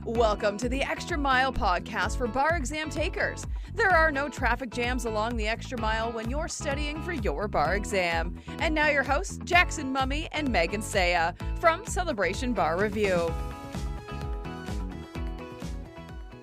Welcome to the Extra Mile podcast for bar exam takers. There are no traffic jams along the extra mile when you're studying for your bar exam. And now your hosts, Jackson Mummy and Megan Saya from Celebration Bar Review.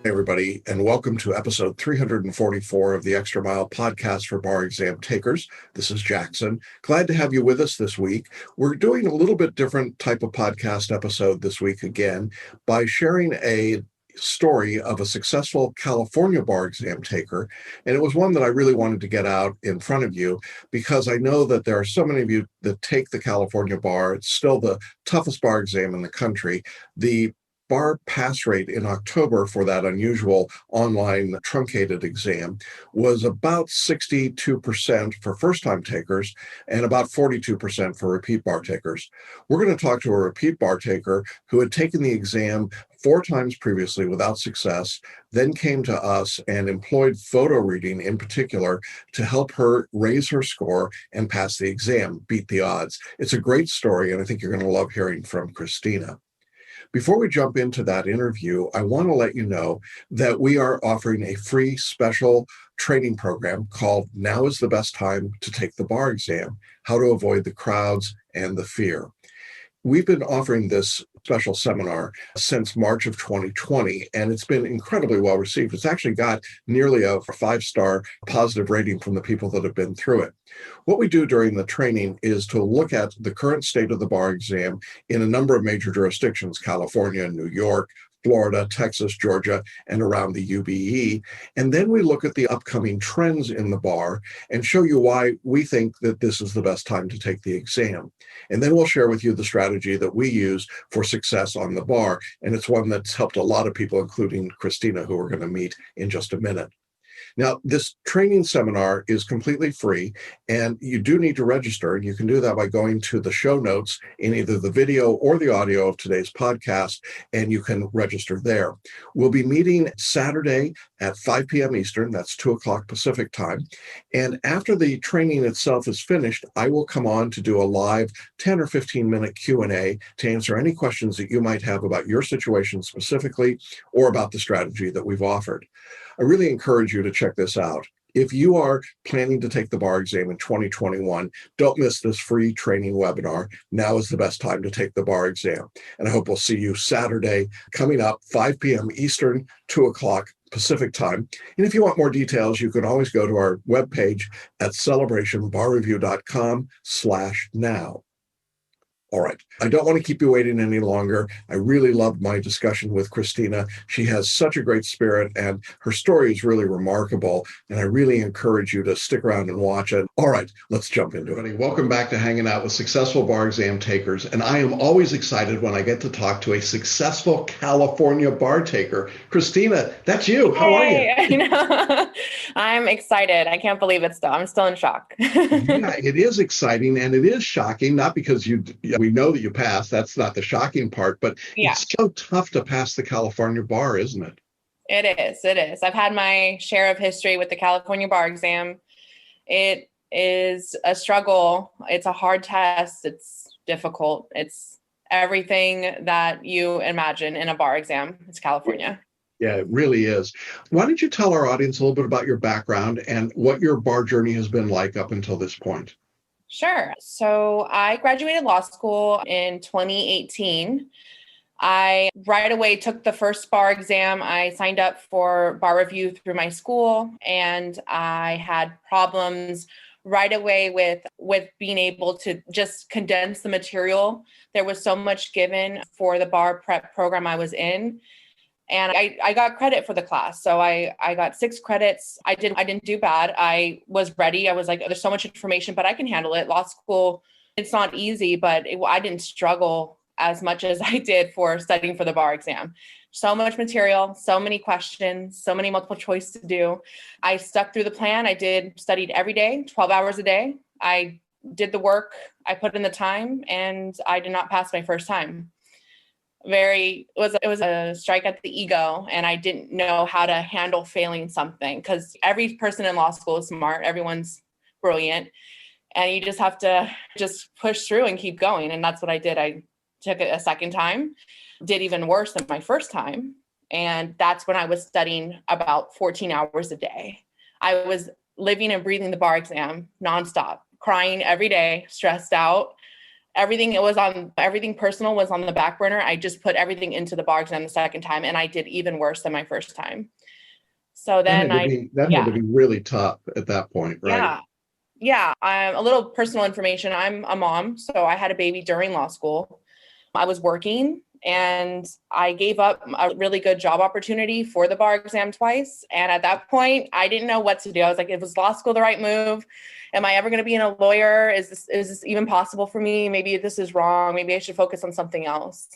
Hey everybody, and welcome to episode 344 of the Extra Mile podcast for bar exam takers. This is Jackson. Glad to have you with us this week. We're doing a little bit different type of podcast episode this week again by sharing a story of a successful California bar exam taker. And it was one that I really wanted to get out in front of you because I know that there are so many of you that take the California bar. It's still the toughest bar exam in the country. The bar pass rate in October for that unusual online truncated exam was about 62% for first-time takers and about 42% for repeat bar takers. We're going to talk to a repeat bar taker who had taken the exam 4 times previously without success, then came to us and employed photo reading in particular to help her raise her score and pass the exam, beat the odds. It's a great story, and I think you're going to love hearing from Christina. Before we jump into that interview, I want to let you know that we are offering a free special training program called Now is the Best Time to Take the Bar Exam, How to Avoid the Crowds and the Fear. We've been offering this special seminar since March of 2020, and it's been incredibly well received. It's actually got nearly a 5-star positive rating from the people that have been through it. What we do during the training is to look at the current state of the bar exam in a number of major jurisdictions, California, New York, Florida, Texas, Georgia, and around the UBE. And then we look at the upcoming trends in the bar and show you why we think that this is the best time to take the exam. And then we'll share with you the strategy that we use for success on the bar. And it's one that's helped a lot of people, including Christina, who we're going to meet in just a minute. Now, this training seminar is completely free, and you do need to register, and you can do that by going to the show notes in either the video or the audio of today's podcast, and you can register there. We'll be meeting Saturday at 5 p.m. Eastern, that's 2 o'clock Pacific time, and after the training itself is finished, I will come on to do a live 10 or 15-minute Q&A to answer any questions that you might have about your situation specifically or about the strategy that we've offered. I really encourage you to check this out. If you are planning to take the bar exam in 2021, don't miss this free training webinar. Now is the best time to take the bar exam. And I hope we'll see you Saturday coming up, 5 p.m. Eastern, 2 o'clock Pacific time. And if you want more details, you can always go to our webpage at celebrationbarreview.com/now. All right. I don't want to keep you waiting any longer. I really loved my discussion with Christina. She has such a great spirit, and her story is really remarkable. And I really encourage you to stick around and watch it. All right, let's jump into it. Welcome back to Hanging Out with Successful Bar Exam Takers. And I am always excited when I get to talk to a successful California bar taker. Christina, that's you. How are you? I know. I'm excited. I can't believe it still. I'm still in shock. Yeah, it is exciting, and it is shocking, not because we know that you passed. That's not the shocking part, but yeah. It's so tough to pass the California bar, isn't it? It is. I've had my share of history with the California bar exam. It is a struggle. It's a hard test. It's difficult. It's everything that you imagine in a bar exam. It's California. Yeah, it really is. Why don't you tell our audience a little bit about your background and what your bar journey has been like up until this point? Sure. So I graduated law school in 2018. I right away took the first bar exam. I signed up for bar review through my school, and I had problems right away with being able to just condense the material. There was so much given for the bar prep program I was in. And I got credit for the class. So I got 6 credits. I didn't do bad. I was ready. I was like, there's so much information, but I can handle it. Law school, it's not easy, but I didn't struggle as much as I did for studying for the bar exam. So much material, so many questions, so many multiple choice to do. I stuck through the plan. I studied every day, 12 hours a day. I did the work. I put in the time, and I did not pass my first time. It was a strike at the ego, and I didn't know how to handle failing something, because every person in law school is smart. Everyone's brilliant, and you just have to just push through and keep going. And that's what I did. I took it a second time, did even worse than my first time. And that's when I was studying about 14 hours a day. I was living and breathing the bar exam nonstop, crying every day, stressed out. Everything personal was on the back burner. I just put everything into the bar exam the second time, and I did even worse than my first time. So then that had to be really tough at that point, right? Yeah. Yeah. A little personal information. I'm a mom, so I had a baby during law school. I was working and I gave up a really good job opportunity for the bar exam twice. And at that point, I didn't know what to do. I was like, was law school the right move? Am I ever going to be a lawyer? Is this even possible for me? Maybe this is wrong. Maybe I should focus on something else.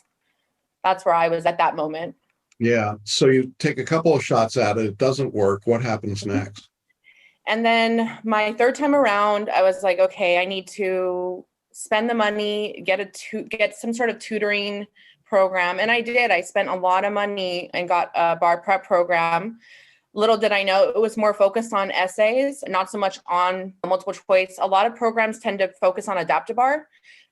That's where I was at that moment. Yeah. So you take a couple of shots at it. It doesn't work. What happens next? And then my third time around, I was like, okay, I need to spend the money, get some sort of tutoring program. And I did. I spent a lot of money and got a bar prep program. Little did I know it was more focused on essays, not so much on multiple choice. A lot of programs tend to focus on adaptive bar.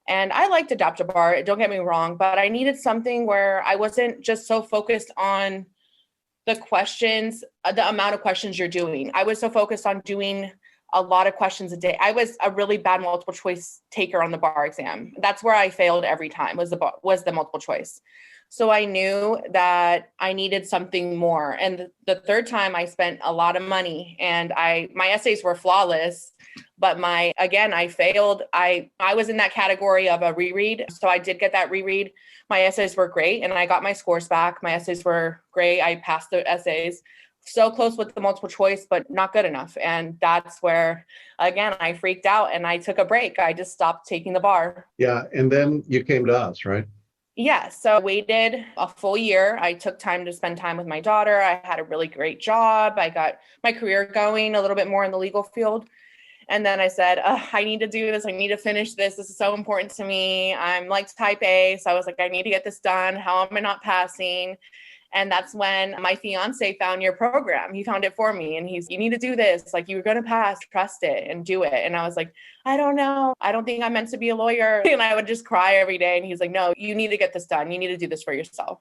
And I liked adaptive bar, don't get me wrong, but I needed something where I wasn't just so focused on the questions, the amount of questions you're doing. I was so focused on doing a lot of questions a day. I was a really bad multiple choice taker on the bar exam. That's where I failed every time was the multiple choice. So I knew that I needed something more. And the third time I spent a lot of money and my essays were flawless, but I failed. I was in that category of a reread. So I did get that reread. My essays were great and I got my scores back. My essays were great. I passed the essays. So close with the multiple choice, but not good enough. And that's where, again, I freaked out and I took a break. I just stopped taking the bar. Yeah. And then you came to us, right? Yeah. So I waited a full year. I took time to spend time with my daughter. I had a really great job. I got my career going a little bit more in the legal field. And then I said, I need to do this. I need to finish this. This is so important to me. I'm like type A. So I was like, I need to get this done. How am I not passing? And that's when my fiance found your program. He found it for me and you need to do this. Like, you're going to pass, trust it and do it. And I was like, I don't know. I don't think I'm meant to be a lawyer. And I would just cry every day. And he's like, no, you need to get this done. You need to do this for yourself.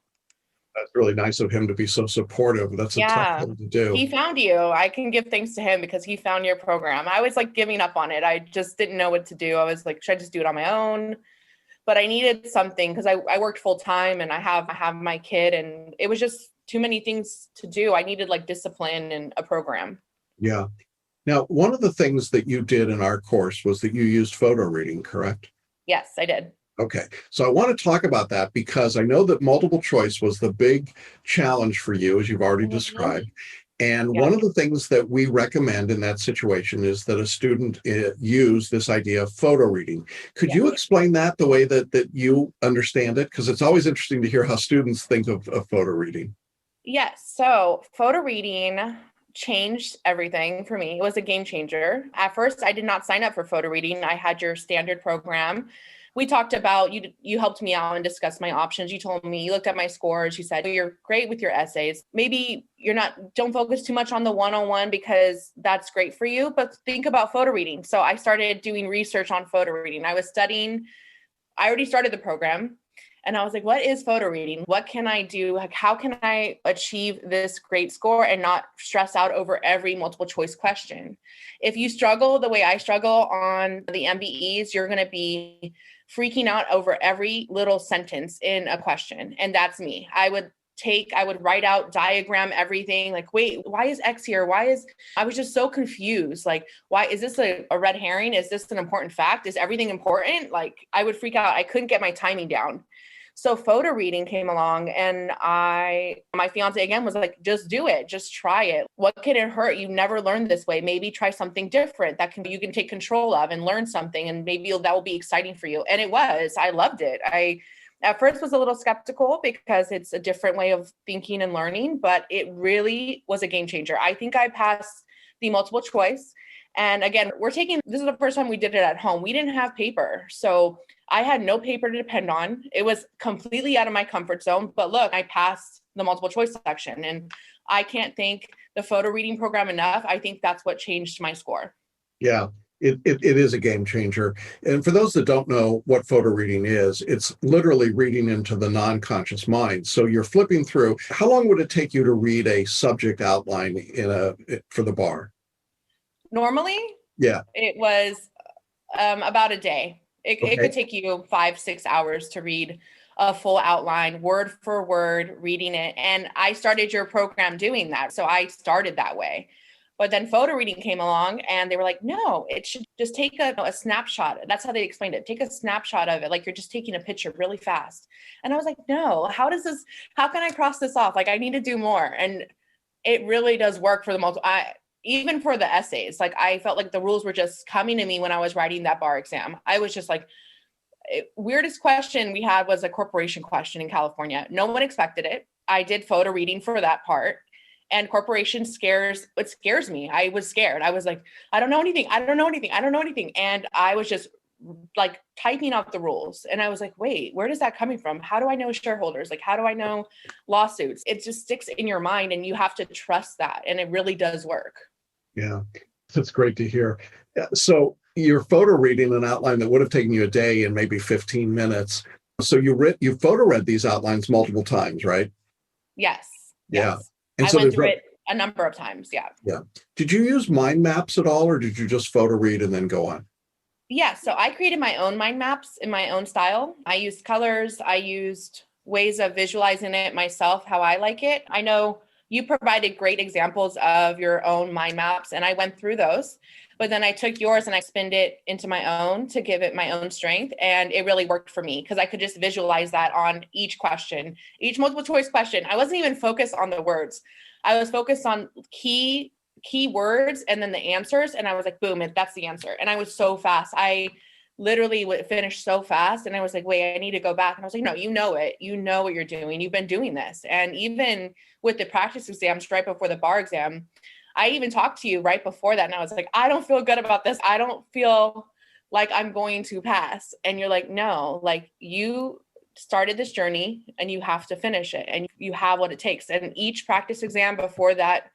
That's really nice of him to be so supportive. That's a tough thing to do. He found you. I can give thanks to him because he found your program. I was like giving up on it. I just didn't know what to do. I was like, should I just do it on my own? But I needed something because I worked full time and I have my kid and it was just too many things to do. I needed like discipline and a program. Yeah. Now, one of the things that you did in our course was that you used photo reading, correct? Yes, I did. Okay. So I want to talk about that because I know that multiple choice was the big challenge for you, as you've already described. And one of the things that we recommend in that situation is that a student use this idea of photo reading. Could you explain that the way that you understand it? Because it's always interesting to hear how students think of photo reading. Yes. So photo reading changed everything for me. It was a game changer. At first, I did not sign up for photo reading. I had your standard program. We talked about, you helped me out and discussed my options. You told me, you looked at my scores. You said, you're great with your essays. Maybe don't focus too much on the one-on-one because that's great for you, but think about photo reading. So I started doing research on photo reading. I already started the program and I was like, what is photo reading? What can I do? Like, how can I achieve this great score and not stress out over every multiple choice question? If you struggle the way I struggle on the MBEs, you're going to be freaking out over every little sentence in a question. And that's me. I would write out, diagram everything. Like, wait, why is X here? I was just so confused. Like, why is this a red herring? Is this an important fact? Is everything important? Like, I would freak out. I couldn't get my timing down. So photo reading came along and my fiance again was like, just do it. Just try it. What can it hurt? You never learned this way. Maybe try something different you can take control of and learn something. And maybe that will be exciting for you. And it was. I loved it. I at first was a little skeptical because it's a different way of thinking and learning, but it really was a game changer. I think I passed the multiple choice. And again, this is the first time we did it at home. We didn't have paper. So I had no paper to depend on. It was completely out of my comfort zone. But look, I passed the multiple choice section and I can't thank the photo reading program enough. I think that's what changed my score. Yeah. It is a game changer. And for those that don't know what photo reading is, it's literally reading into the non-conscious mind. So you're flipping through. How long would it take you to read a subject outline for the bar? Normally, Yeah. it was about a day. It could take you 5-6 hours to read a full outline, word for word, reading it. And I started your program doing that. So I started that way. But then photo reading came along and they were like, no, it should just take a snapshot. That's how they explained it. Take a snapshot of it. Like you're just taking a picture really fast. And I was like, no, how can I cross this off? Like I need to do more. And it really does work for even for the essays. Like I felt like the rules were just coming to me when I was writing that bar exam. I was just like, weirdest question we had was a corporation question in California. No one expected it. I did photo reading for that part. And corporation scares me. I was scared. I was like, I don't know anything. And I was just like typing out the rules. And I was like, wait, where is that coming from? How do I know shareholders? Like, how do I know lawsuits? It just sticks in your mind and you have to trust that. And it really does work. Yeah, that's great to hear. So you're photo reading an outline that would have taken you a day and maybe 15 minutes. So you photo read these outlines multiple times, right? Yes. Yeah. Yes. And I so went through it a number of times. Yeah. Yeah. Did you use mind maps at all, or did you just photo read and then go on? Yeah. So I created my own mind maps in my own style. I used colors. I used ways of visualizing it myself, how I like it. I know you provided great examples of your own mind maps, and I went through those. But then I took yours and I spinned it into my own to give it my own strength. And it really worked for me because I could just visualize that on each question, each multiple choice question. I wasn't even focused on the words. I was focused on key words and then the answers. And I was like, boom, that's the answer. And I was so fast. I literally would finish so fast. And I was like, wait, I need to go back. And I was like, no, you know it. You know what you're doing. You've been doing this. And even with the practice exams right before the bar exam, I even talked to you right before that. And I was like, I don't feel good about this. I don't feel like I'm going to pass. And you're like, no, like you started this journey and you have to finish it and you have what it takes. And each practice exam before that,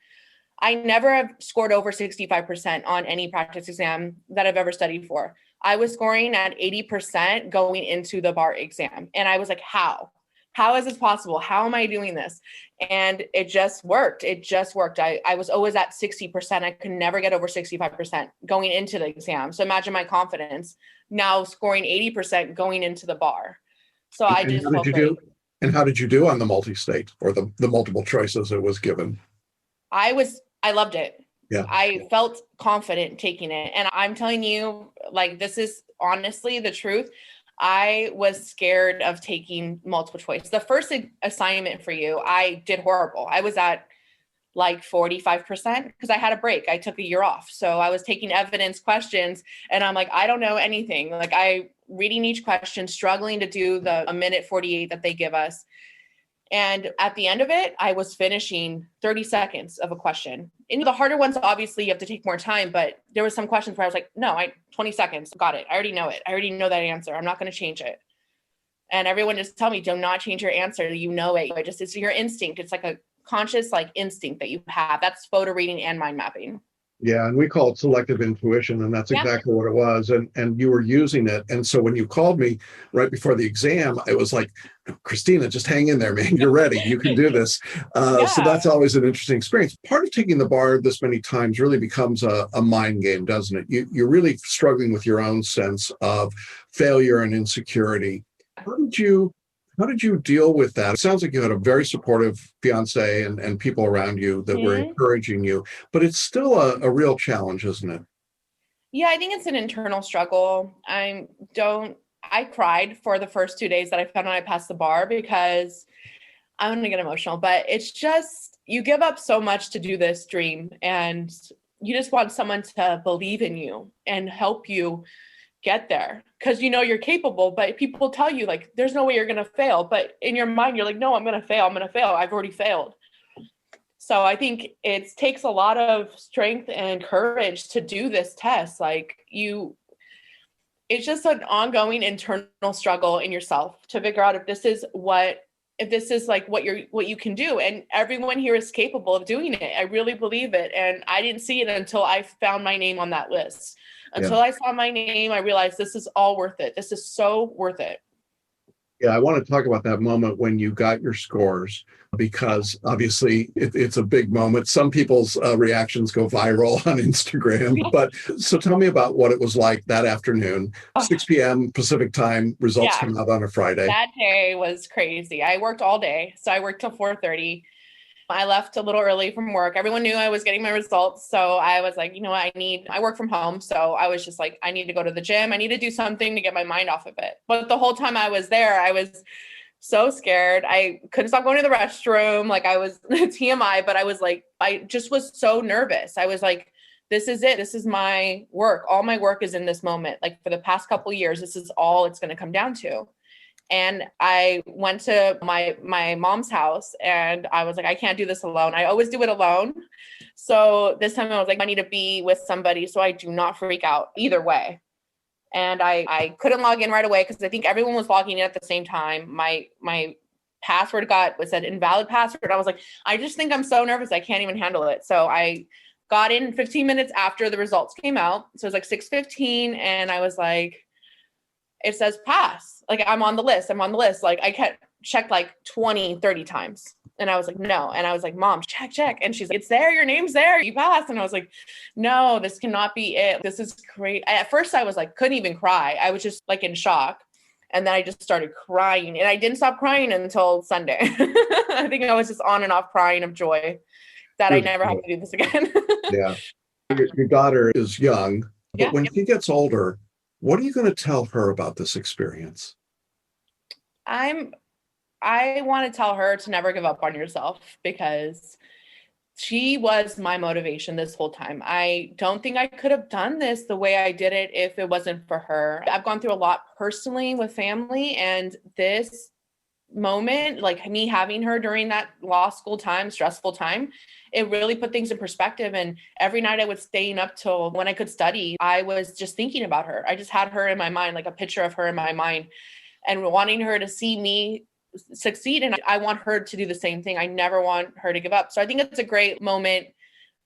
I never have scored over 65% on any practice exam that I've ever studied for. I was scoring at 80% going into the bar exam. And I was like, how? How is this possible? How am I doing this? And it just worked. I was always at 60%. I could never get over 65% going into the exam. So imagine my confidence now scoring 80% going into the bar. So I just felt great. And how did you do on the multi-state or the multiple choices it was given? I loved it. Yeah. I felt confident taking it. And I'm telling you, like, this is honestly the truth. I was scared of taking multiple choice. The first assignment for you, I did horrible. I was at like 45% because I had a break. I took a year off. So I was taking evidence questions and I'm like, I don't know anything. Like I reading each question, struggling to do the 1:48 that they give us. And at the end of it, I was finishing 30 seconds of a question. And the harder ones, obviously, you have to take more time. But there were some questions where I was like, no, 20 seconds, got it. I already know it. I already know that answer. I'm not going to change it. And everyone just tell me, do not change your answer. You know it. It's your instinct. It's like a conscious instinct that you have. That's photo reading and mind mapping. Yeah, and we call it selective intuition, and that's exactly what it was. And you were using it. And so when you called me right before the exam, it was like, Christina, just hang in there, man. You're ready. You can do this. So that's always an interesting experience. Part of taking the bar this many times really becomes a mind game, doesn't it? You're really struggling with your own sense of failure and insecurity. How did you deal with that? It sounds like you had a very supportive fiance and people around you that were encouraging you, but it's still a real challenge, isn't it? Yeah, I think it's an internal struggle. I cried for the first 2 days that I found out I passed the bar because I'm going to get emotional, but it's just, you give up so much to do this dream and you just want someone to believe in you and help you get there because you know you're capable, but people tell you like there's no way you're gonna fail, but in your mind you're like, no, I'm gonna fail, I've already failed. So I think it takes a lot of strength and courage to do this test. It's just an ongoing internal struggle in yourself to figure out if this is what if this is like what you can do. And everyone here is capable of doing it. I really believe it. And I didn't see it until I found my name on that list. Until I saw my name, I realized this is all worth it. This is so worth it. Yeah, I want to talk about that moment when you got your scores, because obviously it's a big moment. Some people's reactions go viral on Instagram. But so tell me about what it was like that afternoon, 6 p.m. Pacific time, results come out on a Friday. That day was crazy. I worked all day. So I worked till 4:30. I left a little early from work. Everyone knew I was getting my results. So I was like, you know what, I work from home. So I was just like, I need to go to the gym. I need to do something to get my mind off of it. But the whole time I was there, I was so scared. I couldn't stop going to the restroom. Like I was TMI, but I was like, I just was so nervous. I was like, this is it. This is my work. All my work is in this moment. Like for the past couple of years, this is all it's going to come down to. And I went to my mom's house and I was like, I can't do this alone. I always do it alone. So this time I was like, I need to be with somebody so I do not freak out either way. And I couldn't log in right away because I think everyone was logging in at the same time. My password said invalid password. I was like, I just think I'm so nervous. I can't even handle it. So I got in 15 minutes after the results came out. So it was like 6:15 and I was like, it says pass. Like I'm on the list. Like I kept checked like 20, 30 times. And I was like, no. And I was like, Mom, check. And she's like, it's there. Your name's there. You passed. And I was like, no, this cannot be it. This is great. At first I was like, couldn't even cry. I was just like in shock. And then I just started crying and I didn't stop crying until Sunday. I think I was just on and off crying of joy that I never have to do this again. Yeah. Your daughter is young, but when she gets older, what are you going to tell her about this experience? I want to tell her to never give up on yourself because she was my motivation this whole time. I don't think I could have done this the way I did it if it wasn't for her. I've gone through a lot personally with family, and this moment, like me having her during that law school time, stressful time, it really put things in perspective. And every night I was staying up till when I could study, I was just thinking about her. I just had her in my mind, like a picture of her in my mind and wanting her to see me succeed. And I want her to do the same thing. I never want her to give up. So I think it's a great moment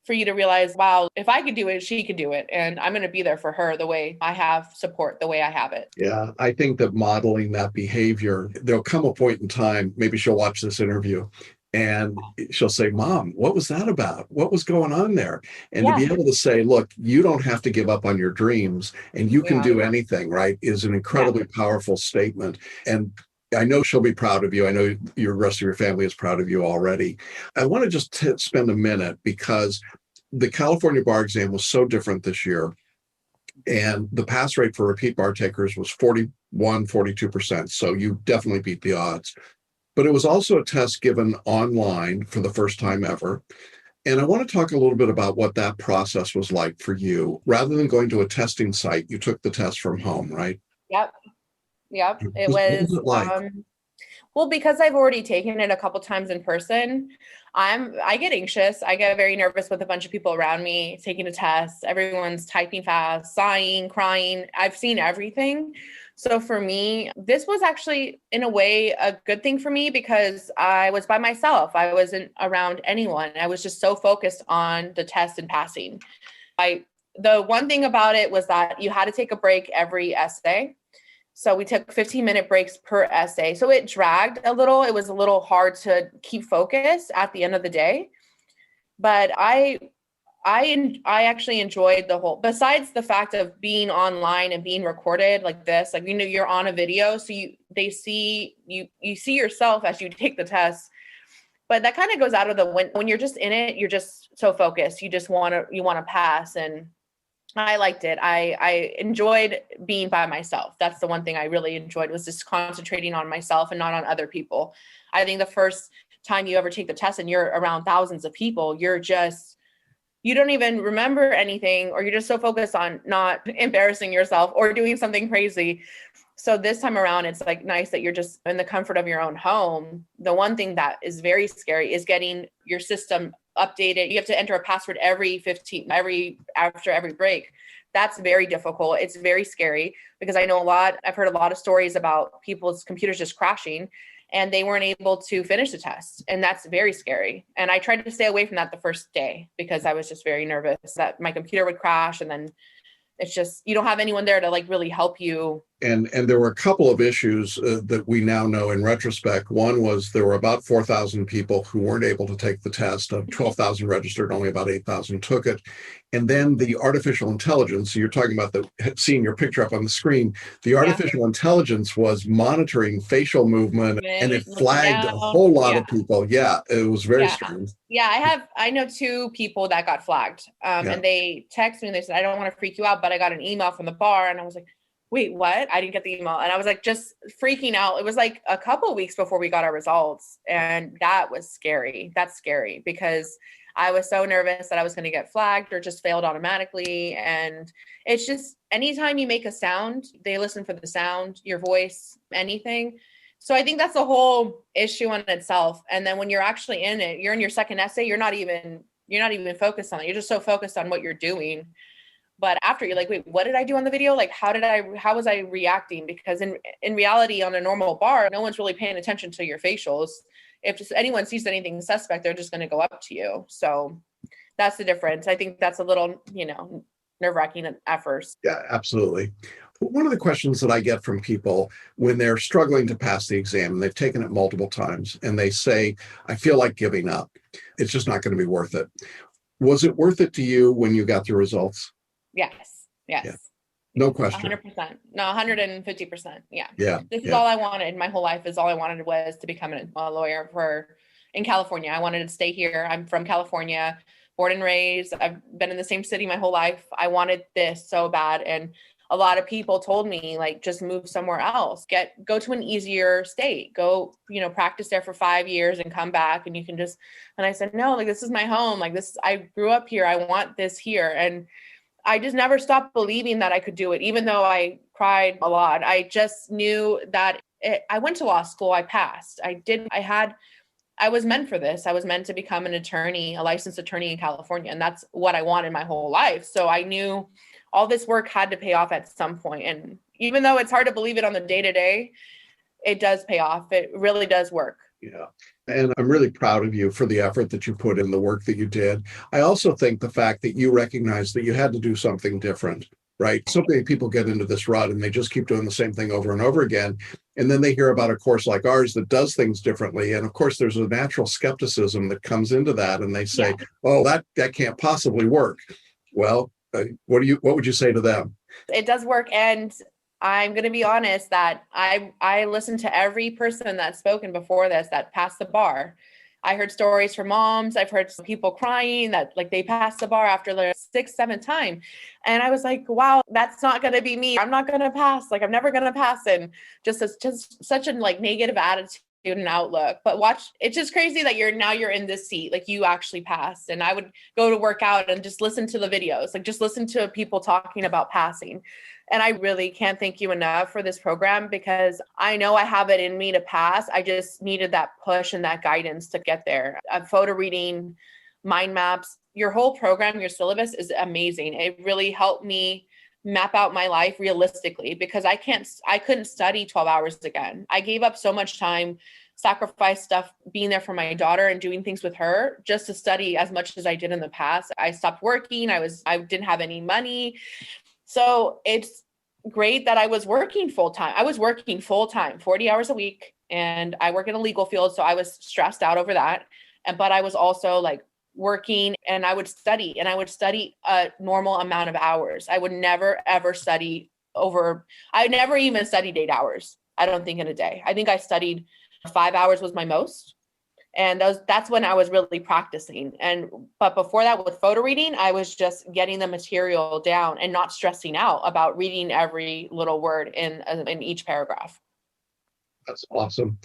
for you to realize, wow, if I could do it, she could do it. And I'm going to be there for her the way I have support, the way I have it. Yeah, I think that modeling that behavior, there'll come a point in time, maybe she'll watch this interview and she'll say, Mom, what was that about? What was going on there? And to be able to say, look, you don't have to give up on your dreams and you can do anything, right, is an incredibly powerful statement. And I know she'll be proud of you. I know the rest of your family is proud of you already. I want to just spend a minute because the California bar exam was so different this year. And the pass rate for repeat bar takers was 42%. So you definitely beat the odds. But it was also a test given online for the first time ever. And I want to talk a little bit about what that process was like for you. Rather than going to a testing site, you took the test from home, right? Yep. It What was it like? Well, because I've already taken it a couple times in person, I get anxious. I get very nervous with a bunch of people around me taking a test. Everyone's typing fast, sighing, crying. I've seen everything. So for me, this was actually in a way a good thing for me because I was by myself. I wasn't around anyone. I was just so focused on the test and passing. The one thing about it was that you had to take a break every essay. So we took 15-minute breaks per essay. So it dragged a little. It was a little hard to keep focus at the end of the day. But I actually enjoyed the whole, besides the fact of being online and being recorded like this, like, you're on a video. So you see yourself as you take the test. But that kind of goes out of when you're just in it, you're just so focused. You want to pass. And I liked it. I enjoyed being by myself. That's the one thing I really enjoyed, was just concentrating on myself and not on other people. I think the first time you ever take the test and you're around thousands of people, you don't even remember anything, or you're just so focused on not embarrassing yourself or doing something crazy. So this time around, it's like nice that you're just in the comfort of your own home. The one thing that is very scary is getting your system updated. You have to enter a password after every break. That's very difficult. It's very scary because I've heard a lot of stories about people's computers just crashing. and they weren't able to finish the test. And that's very scary. And I tried to stay away from that the first day because I was just very nervous that my computer would crash. And then it's just, you don't have anyone there to like really help you. And there were a couple of issues that we now know in retrospect. One was there were about 4,000 people who weren't able to take the test. Of 12,000 registered, only about 8,000 took it. And then the artificial intelligence, so you're talking about seeing your picture up on the screen, the artificial intelligence was monitoring facial movement and it flagged a whole lot of people. Yeah, it was very strange. Yeah, I know 2 people that got flagged and they texted me and they said, I don't want to freak you out, but I got an email from the bar. And I was like, wait, what? I didn't get the email. And I was like, just freaking out. It was like a couple of weeks before we got our results. And that was scary. That's scary because I was so nervous that I was going to get flagged or just failed automatically. And it's just, anytime you make a sound, they listen for the sound, your voice, anything. So I think that's the whole issue in itself. And then when you're actually in it, you're in your second essay, you're not even focused on it. You're just so focused on what you're doing. But after, you're like, wait, what did I do on the video? Like, how was I reacting? Because in reality, on a normal bar, no one's really paying attention to your facials. If just anyone sees anything suspect, they're just going to go up to you. So that's the difference. I think that's a little, nerve-wracking at first. Yeah, absolutely. One of the questions that I get from people when they're struggling to pass the exam, and they've taken it multiple times, and they say, I feel like giving up. It's just not going to be worth it. Was it worth it to you when you got the results? Yes. Yeah. No question. 100%. No, 150%. Yeah. This is yeah. all I wanted. My whole life is all I wanted was to become a lawyer in California. I wanted to stay here. I'm from California, born and raised. I've been in the same city my whole life. I wanted this so bad. And a lot of people told me, like, just move somewhere else, go to an easier state, go, practice there for 5 years and come back. And you can and I said, no, like, this is my home. Like this, I grew up here. I want this here. And I just never stopped believing that I could do it, even though I cried a lot. I just knew that I went to law school. I passed. I was meant for this. I was meant to become an attorney, a licensed attorney in California. And that's what I wanted my whole life. So I knew all this work had to pay off at some point. And even though it's hard to believe it on the day-to-day, it does pay off. It really does work. Yeah. And I'm really proud of you for the effort that you put in, the work that you did. I also think the fact that you recognize that you had to do something different, right? So many people get into this rut and they just keep doing the same thing over and over again. And then they hear about a course like ours that does things differently. And of course, there's a natural skepticism that comes into that. And they say, oh, that can't possibly work. Well, what would you say to them? It does work. And I'm going to be honest that I listened to every person that's spoken before this that passed the bar. I heard stories from moms. I've heard people crying that like they passed the bar after the 6th, 7th time. And I was like, wow, that's not going to be me. I'm not going to pass. Like, I'm never going to pass. And just such a like negative attitude and outlook. But it's just crazy that you're in this seat, like you actually passed. And I would go to work out and just listen to the videos, like just listen to people talking about passing. And I really can't thank you enough for this program because I know I have it in me to pass. I just needed that push and that guidance to get there. PhotoReading, mind maps, your whole program, your syllabus is amazing. It really helped me map out my life realistically because I couldn't study 12 hours again. I gave up so much time, sacrificed stuff, being there for my daughter and doing things with her just to study as much as I did in the past. I stopped working. I didn't have any money. So it's great that I was working full-time. I was working full-time, 40 hours a week, and I work in a legal field. So I was stressed out over that. But I was also like working and I would study a normal amount of hours. I would never, ever study I never even studied 8 hours. I don't think in a day. I think I studied 5 hours was my most. And that's when I was really practicing. But before that with photo reading, I was just getting the material down and not stressing out about reading every little word in each paragraph. That's awesome.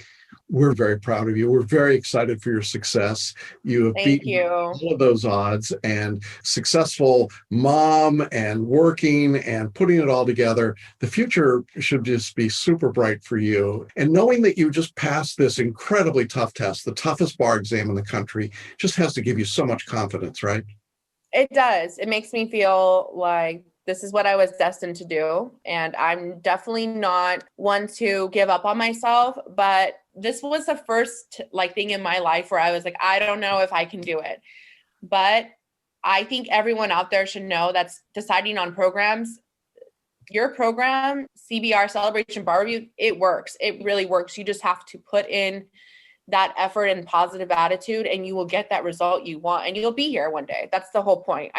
We're very proud of you. We're very excited for your success. You have beaten all of those odds, and successful mom and working and putting it all together. The future should just be super bright for you. And knowing that you just passed this incredibly tough test, the toughest bar exam in the country, just has to give you so much confidence, right? It does. It makes me feel like this is what I was destined to do. And I'm definitely not one to give up on myself, but this was the first thing in my life where I was like, I don't know if I can do it. But I think everyone out there should know that's deciding on programs. Your program, CBR, Celebration Bar Review, it works. It really works. You just have to put in that effort and positive attitude, and you will get that result you want, and you'll be here one day. That's the whole point.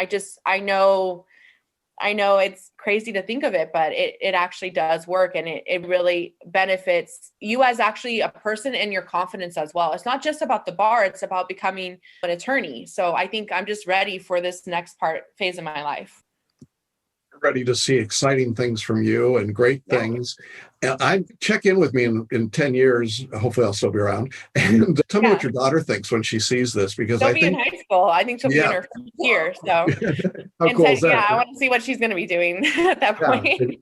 I know it's crazy to think of it, but it actually does work, and it really benefits you as actually a person and your confidence as well. It's not just about the bar, it's about becoming an attorney. So I think I'm just ready for this next phase of my life. Ready to see exciting things from you and great things. And check in with me in 10 years. Hopefully I'll still be around. And tell me what your daughter thinks when she sees this, because she'll be in high school. I think she'll be in her first year. So how cool is that? Yeah, I want to see what she's going to be doing at that point.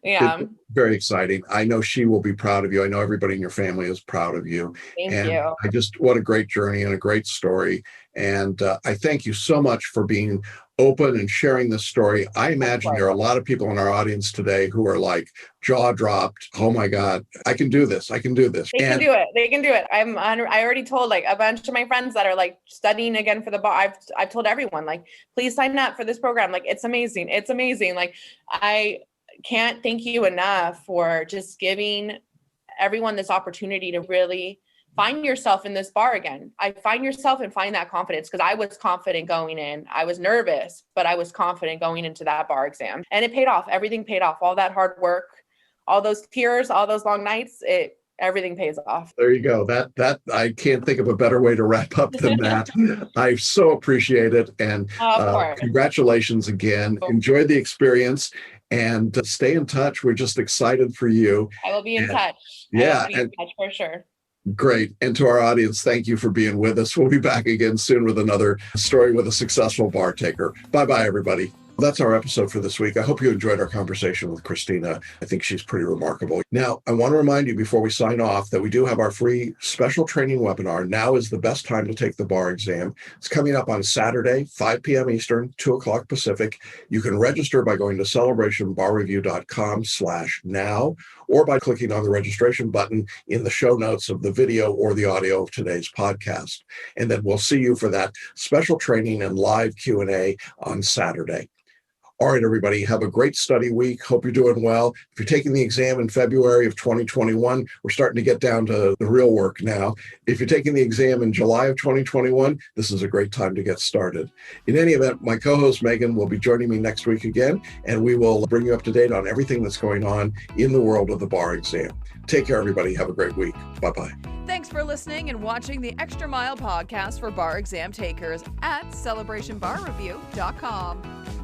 It's very exciting. I know she will be proud of you. I know everybody in your family is proud of you. Thank you. What a great journey and a great story. And I thank you so much for being open and sharing this story. I imagine there are a lot of people in our audience today who are like jaw dropped. Oh my God, I can do this. I can do this. They can do it. They can do it. I already told a bunch of my friends that are studying again for the bar. I've told everyone please sign up for this program. It's amazing. It's amazing. I can't thank you enough for just giving everyone this opportunity to really find yourself in this bar again. Find yourself and find that confidence, because I was confident going in. I was nervous, but I was confident going into that bar exam, and it paid off. Everything paid off. All that hard work, all those tears, all those long nights, everything pays off. There you go. That I can't think of a better way to wrap up than that. I so appreciate it. And congratulations again. Enjoy the experience and stay in touch. We're just excited for you. I will be in touch. Yeah. In touch for sure. Great. And to our audience, thank you for being with us. We'll be back again soon with another story with a successful bar taker. Bye-bye, everybody. That's our episode for this week. I hope you enjoyed our conversation with Christina. I think she's pretty remarkable. Now, I want to remind you before we sign off that we do have our free special training webinar. Now is the best time to take the bar exam. It's coming up on Saturday, 5 p.m. Eastern, 2 o'clock Pacific. You can register by going to celebrationbarreview.com/now or by clicking on the registration button in the show notes of the video or the audio of today's podcast. And then we'll see you for that special training and live Q&A on Saturday. All right, everybody, have a great study week. Hope you're doing well. If you're taking the exam in February of 2021, we're starting to get down to the real work now. If you're taking the exam in July of 2021, this is a great time to get started. In any event, my co-host Megan will be joining me next week again, and we will bring you up to date on everything that's going on in the world of the bar exam. Take care, everybody. Have a great week. Bye-bye. Thanks for listening and watching the Extra Mile podcast for bar exam takers at celebrationbarreview.com.